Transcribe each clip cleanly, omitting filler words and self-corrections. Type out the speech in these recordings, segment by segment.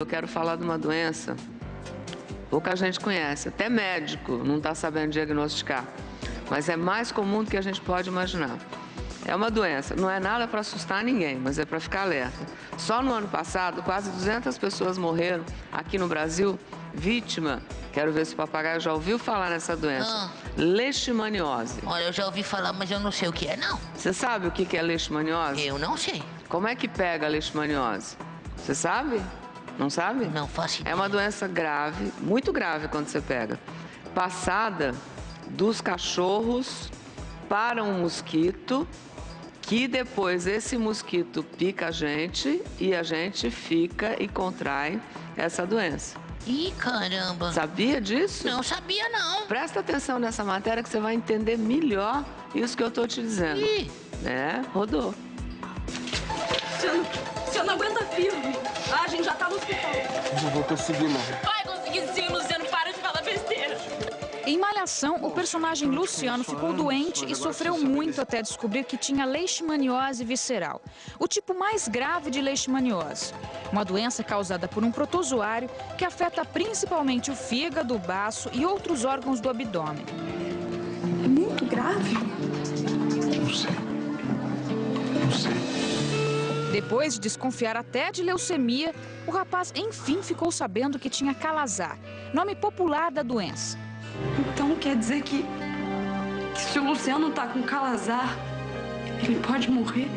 quero falar de uma doença. Pouca gente conhece, até médico não está sabendo diagnosticar. Mas é mais comum do que a gente pode imaginar. É uma doença, não é nada para assustar ninguém, mas é para ficar alerta. Só no ano passado, quase 200 pessoas morreram aqui no Brasil, vítima, quero ver se o papagaio já ouviu falar nessa doença, leishmaniose. Olha, eu já ouvi falar, mas eu não sei o que é, não. Você sabe o que é leishmaniose? Eu não sei. Como é que pega a leishmaniose? Você sabe? Não sabe? Não faço ideia. É uma doença grave, muito grave quando você pega. Passada dos cachorros para um mosquito, que depois esse mosquito pica a gente e a gente fica e contrai essa doença. Ih, caramba. Sabia disso? Não sabia, não. Presta atenção nessa matéria que você vai entender melhor isso que eu tô te dizendo. Ih. Rodou. Você não aguenta firme. A gente já tá no hospital. Não vou conseguir, não. Vai conseguir sim, Luciano. Para de falar besteira. Em Malhação, o personagem Luciano ficou doente e sofreu muito até descobrir que tinha leishmaniose visceral, o tipo mais grave de leishmaniose. Uma doença causada por um protozoário que afeta principalmente o fígado, o baço e outros órgãos do abdômen. É muito grave? Não sei. Não sei. Depois de desconfiar até de leucemia, o rapaz enfim ficou sabendo que tinha calazar, nome popular da doença. Então quer dizer que se o Luciano tá com calazar, ele pode morrer?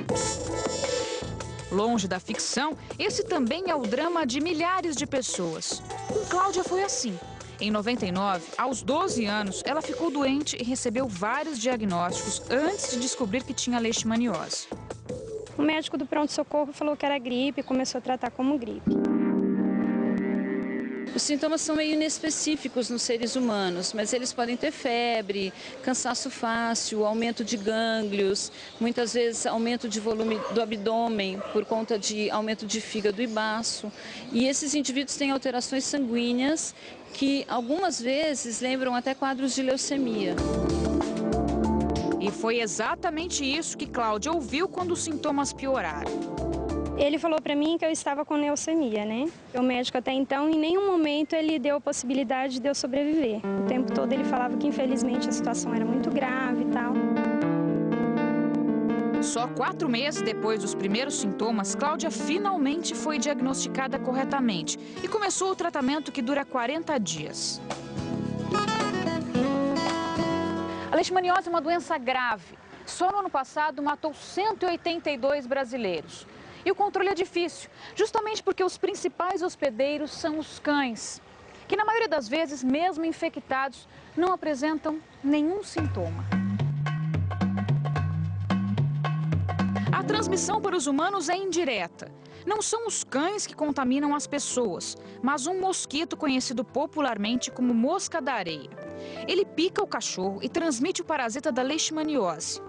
Longe da ficção, esse também é o drama de milhares de pessoas. Com Cláudia foi assim. Em 99, aos 12 anos, ela ficou doente e recebeu vários diagnósticos antes de descobrir que tinha leishmaniose. O médico do pronto-socorro falou que era gripe e começou a tratar como gripe. Os sintomas são meio inespecíficos nos seres humanos, mas eles podem ter febre, cansaço fácil, aumento de gânglios, muitas vezes aumento de volume do abdômen por conta de aumento de fígado e baço. E esses indivíduos têm alterações sanguíneas que algumas vezes lembram até quadros de leucemia. E foi exatamente isso que Cláudia ouviu quando os sintomas pioraram. Ele falou para mim que eu estava com leucemia, né? O médico até então, em nenhum momento, ele deu a possibilidade de eu sobreviver. O tempo todo ele falava que, infelizmente, a situação era muito grave e tal. Só 4 meses depois dos primeiros sintomas, Cláudia finalmente foi diagnosticada corretamente e começou o tratamento que dura 40 dias. A leishmaniose é uma doença grave. Só no ano passado matou 182 brasileiros. E o controle é difícil, justamente porque os principais hospedeiros são os cães, que na maioria das vezes, mesmo infectados, não apresentam nenhum sintoma. A transmissão para os humanos é indireta. Não são os cães que contaminam as pessoas, mas um mosquito conhecido popularmente como mosca da areia. Ele pica o cachorro e transmite o parasita da leishmaniose.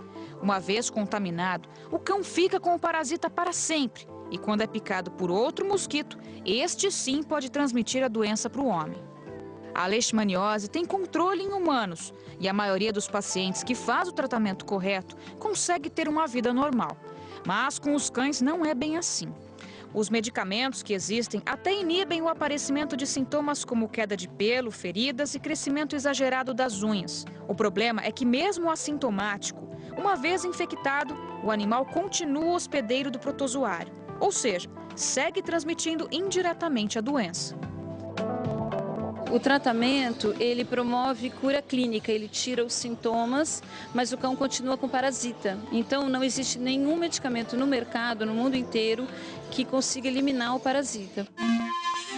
Uma vez contaminado, o cão fica com o parasita para sempre. E quando é picado por outro mosquito, este sim pode transmitir a doença para o homem. A leishmaniose tem controle em humanos e a maioria dos pacientes que faz o tratamento correto consegue ter uma vida normal. Mas com os cães não é bem assim. Os medicamentos que existem até inibem o aparecimento de sintomas como queda de pelo, feridas e crescimento exagerado das unhas. O problema é que mesmo assintomático, uma vez infectado, o animal continua hospedeiro do protozoário, ou seja, segue transmitindo indiretamente a doença. O tratamento, ele promove cura clínica, ele tira os sintomas, mas o cão continua com parasita. Então, não existe nenhum medicamento no mercado, no mundo inteiro, que consiga eliminar o parasita.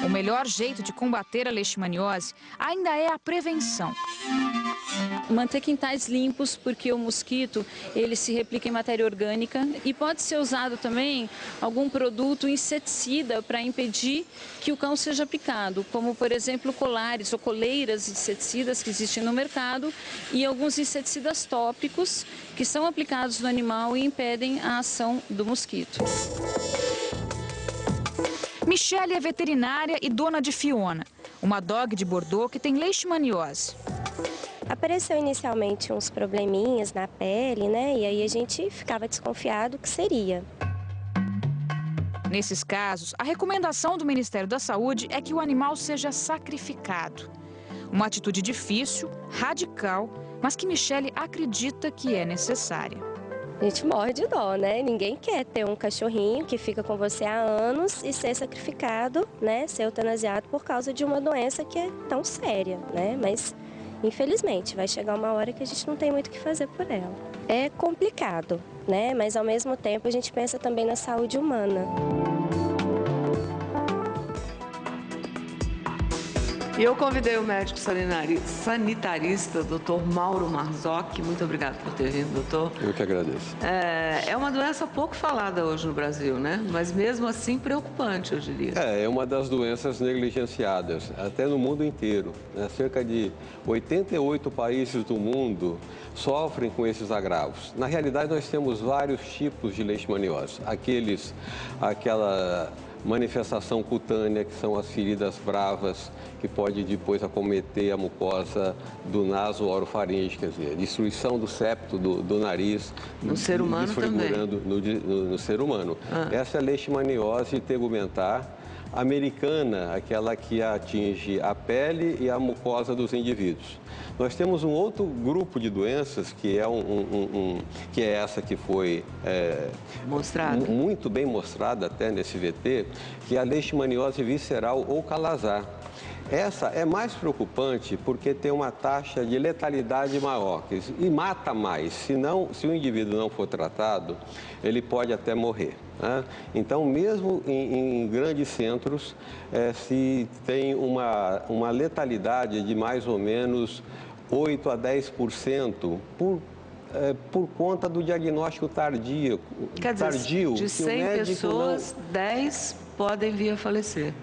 O melhor jeito de combater a leishmaniose ainda é a prevenção. Manter quintais limpos, porque o mosquito ele se replica em matéria orgânica e pode ser usado também algum produto inseticida para impedir que o cão seja picado, como por exemplo colares ou coleiras inseticidas que existem no mercado e alguns inseticidas tópicos que são aplicados no animal e impedem a ação do mosquito. Michele é veterinária e dona de Fiona, uma dog de Bordeaux que tem leishmaniose. Apareceu inicialmente uns probleminhas na pele, né? E aí a gente ficava desconfiado que seria. Nesses casos, a recomendação do Ministério da Saúde é que o animal seja sacrificado. Uma atitude difícil, radical, mas que Michele acredita que é necessária. A gente morre de dó, né? Ninguém quer ter um cachorrinho que fica com você há anos e ser sacrificado, né? Ser eutanasiado por causa de uma doença que é tão séria, né? Mas, infelizmente, vai chegar uma hora que a gente não tem muito o que fazer por ela. É complicado, né? Mas, ao mesmo tempo, a gente pensa também na saúde humana. E eu convidei o médico sanitarista, Dr. Mauro Marzocchi. Muito obrigado por ter vindo, doutor. Eu que agradeço. É uma doença pouco falada hoje no Brasil, né? Mas mesmo assim preocupante, eu diria. É uma das doenças negligenciadas, até no mundo inteiro. Né? Cerca de 88 países do mundo sofrem com esses agravos. Na realidade, nós temos vários tipos de leishmaniose. Aquela manifestação cutânea, que são as feridas bravas, que pode depois acometer a mucosa do naso orofaringe, quer dizer, destruição do septo do nariz. No ser humano também. No ser humano. Essa é a leishmaniose tegumentar americana, aquela que atinge a pele e a mucosa dos indivíduos. Nós temos um outro grupo de doenças, que é, que é essa que foi muito bem mostrada até nesse VT, que é a leishmaniose visceral ou calazar. Essa é mais preocupante porque tem uma taxa de letalidade maior e mata mais. Se o indivíduo não for tratado, ele pode até morrer. Né? Então, mesmo em grandes centros, se tem uma letalidade de mais ou menos 8 a 10% por conta do diagnóstico tardio. Quer dizer, de 100 pessoas, 10 podem vir a falecer.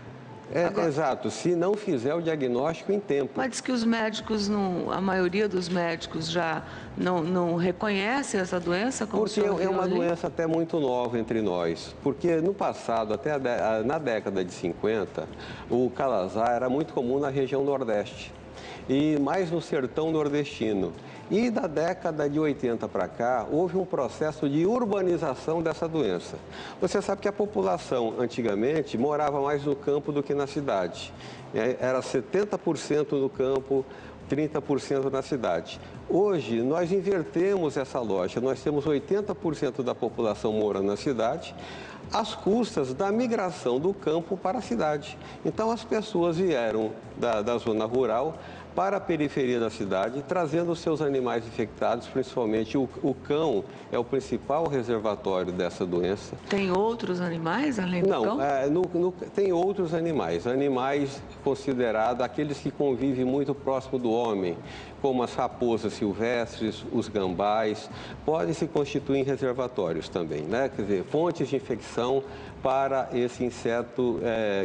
Exato, se não fizer o diagnóstico em tempo. Mas diz que os médicos, a maioria dos médicos já não reconhece essa doença? Como porque é uma doença até muito nova entre nós. Porque no passado, até na década de 50, o calazar era muito comum na região Nordeste e mais no sertão nordestino. E da década de 80 para cá, houve um processo de urbanização dessa doença. Você sabe que a população, antigamente, morava mais no campo do que na cidade. Era 70% no campo, 30% na cidade. Hoje, nós invertemos essa lógica. Nós temos 80% da população morando na cidade, às custas da migração do campo para a cidade. Então, as pessoas vieram da zona rural para a periferia da cidade, trazendo os seus animais infectados, principalmente o cão é o principal reservatório dessa doença. Tem outros animais além do cão? Não, tem outros animais considerados aqueles que convivem muito próximo do homem, como as raposas silvestres, os gambás, podem se constituir em reservatórios também, né? Quer dizer, fontes de infecção para esse inseto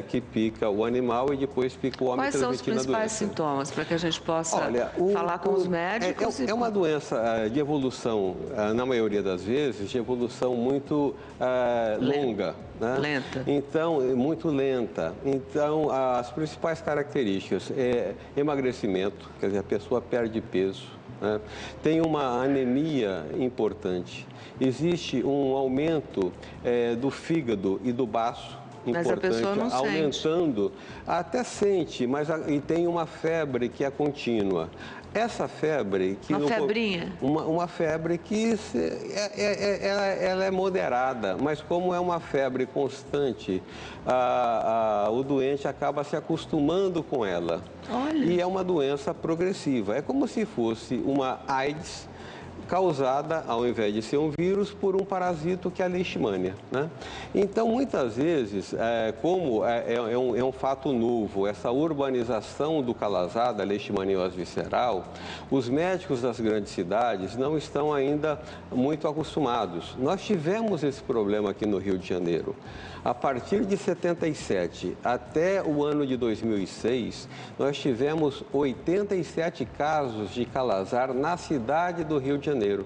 que pica o animal e depois pica o homem. Quais são os principais sintomas para que a gente possa falar com os médicos? É uma doença de evolução, na maioria das vezes, de evolução muito longa. Né? Lenta. Então, muito lenta. Então, as principais características é emagrecimento, quer dizer, a pessoa perde peso. Né? Tem uma anemia importante. Existe um aumento do fígado e do baço importante, mas a pessoa não aumentando, até sente, mas e tem uma febre que é contínua. Essa febre... Uma febrinha? Uma febre que ela é moderada, mas como é uma febre constante, o doente acaba se acostumando com ela. Olha. E é uma doença progressiva. É como se fosse uma AIDS causada, ao invés de ser um vírus, por um parasito que é a leishmania. Né? Então, muitas vezes, como é um fato novo, essa urbanização do calazar, da leishmaniose visceral, os médicos das grandes cidades não estão ainda muito acostumados. Nós tivemos esse problema aqui no Rio de Janeiro. A partir de 77 até o ano de 2006, nós tivemos 87 casos de calazar na cidade do Rio de de Janeiro.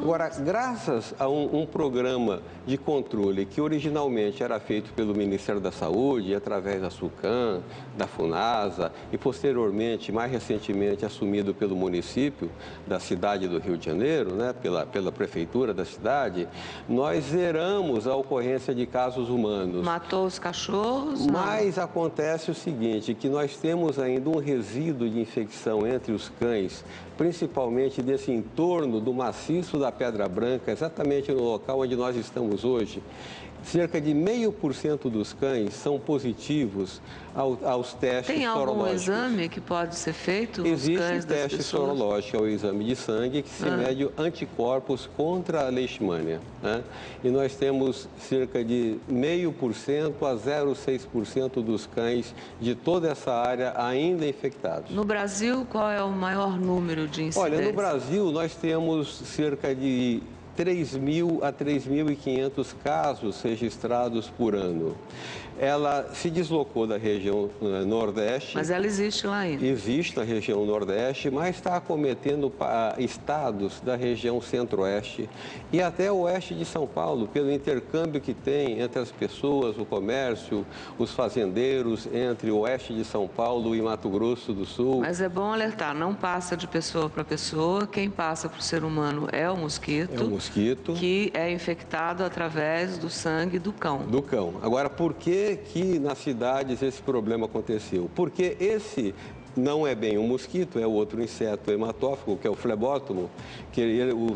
Agora, graças a um programa de controle que originalmente era feito pelo Ministério da Saúde, através da SUCAM, da FUNASA e posteriormente, mais recentemente, assumido pelo município da cidade do Rio de Janeiro, né, pela prefeitura da cidade, nós zeramos a ocorrência de casos humanos. Matou os cachorros? Mas acontece o seguinte, que nós temos ainda um resíduo de infecção entre os cães, principalmente desse entorno do maciço da Pedra Branca, exatamente no local onde nós estamos hoje. Cerca de 0,5% dos cães são positivos aos testes Tem algum sorológicos. exame que pode ser feito? Existe teste sorológico, é o exame de sangue, que se mede anticorpos contra a leishmania, né? E nós temos cerca de 0,5% a 0,6% dos cães de toda essa área ainda infectados. No Brasil, qual é o maior número de incidências? Olha, no Brasil nós temos cerca de 3.000 a 3.500 casos registrados por ano. Ela se deslocou da região Nordeste. Mas ela existe lá ainda. Existe na região Nordeste, mas está acometendo estados da região Centro-Oeste e até o Oeste de São Paulo, pelo intercâmbio que tem entre as pessoas, o comércio, os fazendeiros, entre o Oeste de São Paulo e Mato Grosso do Sul. Mas é bom alertar, não passa de pessoa para pessoa, quem passa para o ser humano é o mosquito. É o mosquito. Que é infectado através do sangue do cão. Do cão. Agora, por que nas cidades esse problema aconteceu? Porque esse não é bem um mosquito, é o outro inseto hematófago, que é o flebótomo,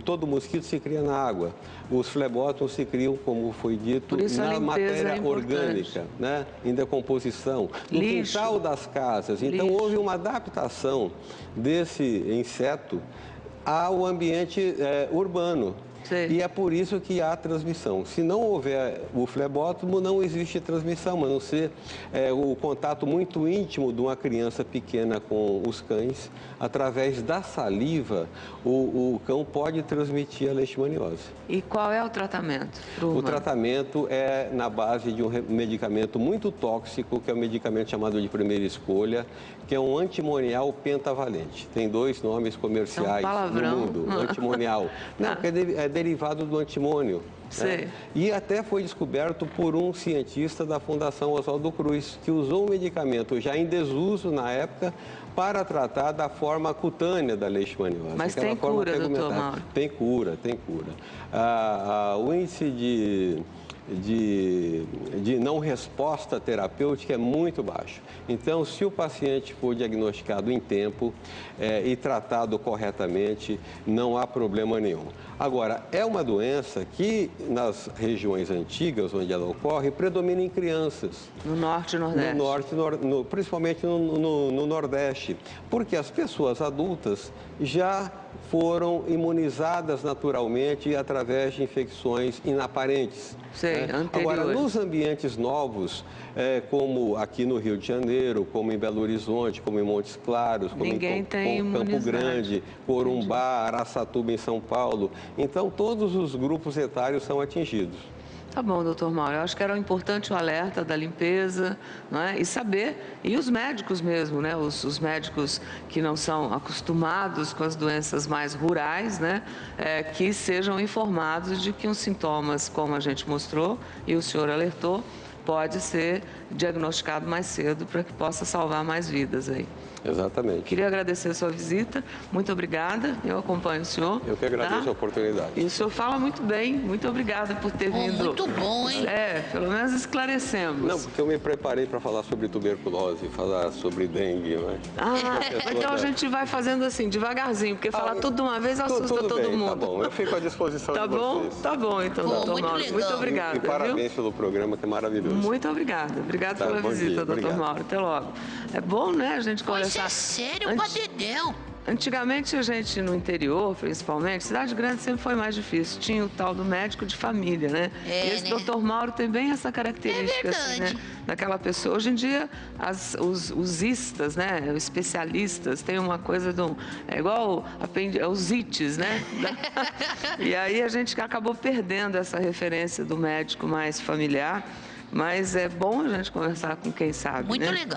todo mosquito se cria na água. Os flebótomos se criam, como foi dito, na matéria orgânica, né? Em decomposição, no quintal das casas. Então, houve uma adaptação desse inseto ao ambiente urbano. Sim. E é por isso que há transmissão. Se não houver o flebótomo, não existe transmissão, a não ser o contato muito íntimo de uma criança pequena com os cães. Através da saliva, o cão pode transmitir a leishmaniose. E qual é o tratamento? O tratamento é na base de um medicamento muito tóxico, que é um medicamento chamado de primeira escolha, que é um antimonial pentavalente. Tem 2 nomes comerciais no mundo, antimonial. Não, porque é derivado do antimônio. Né? E até foi descoberto por um cientista da Fundação Oswaldo Cruz, que usou um medicamento já em desuso na época para tratar da forma cutânea da leishmaniose. Mas tem cura, doutor Mauro? Tem cura, tem cura. O índice de não resposta terapêutica é muito baixo. Então, se o paciente for diagnosticado em tempo e tratado corretamente, não há problema nenhum. Agora, é uma doença que, nas regiões antigas onde ela ocorre, predomina em crianças. No Norte e Nordeste? No Norte, principalmente no Nordeste, porque as pessoas adultas já foram imunizadas naturalmente através de infecções inaparentes. Agora, nos ambientes novos, como aqui no Rio de Janeiro, como em Belo Horizonte, como em Montes Claros, como em Campo Grande, Corumbá, Araçatuba, em São Paulo, então todos os grupos etários são atingidos. Tá bom, doutor Mauro. Eu acho que era importante o alerta da limpeza, não é? E saber, e os médicos mesmo, né? Os médicos que não são acostumados com as doenças mais rurais, né? Que sejam informados de que os sintomas, como a gente mostrou e o senhor alertou, pode ser diagnosticado mais cedo para que possa salvar mais vidas aí. Exatamente. Queria agradecer a sua visita, muito obrigada, eu acompanho o senhor. Eu que agradeço a oportunidade. E o senhor fala muito bem, muito obrigada por ter vindo. Muito bom, hein? Pelo menos esclarecemos. Não, porque eu me preparei para falar sobre tuberculose, falar sobre dengue, né? Então a gente vai fazendo assim, devagarzinho, porque falar tudo de uma vez assusta todo mundo. Tá bom, eu fico à disposição de vocês. Tá bom, então, doutor Mauro. Muito obrigada. E parabéns pelo programa, que é maravilhoso. Muito obrigada. Obrigada pela visita, doutor Mauro. Até logo. É bom, né, a gente conversar. Isso é sério, Padedel? Antigamente, a gente, no interior, principalmente, cidade grande sempre foi mais difícil. Tinha o tal do médico de família, né? Esse doutor Mauro tem bem essa característica, assim, né? Daquela pessoa. Hoje em dia, os istas, né? Os especialistas, tem uma coisa é igual os ites, né? E aí a gente acabou perdendo essa referência do médico mais familiar. Mas é bom a gente conversar com quem sabe, Muito legal.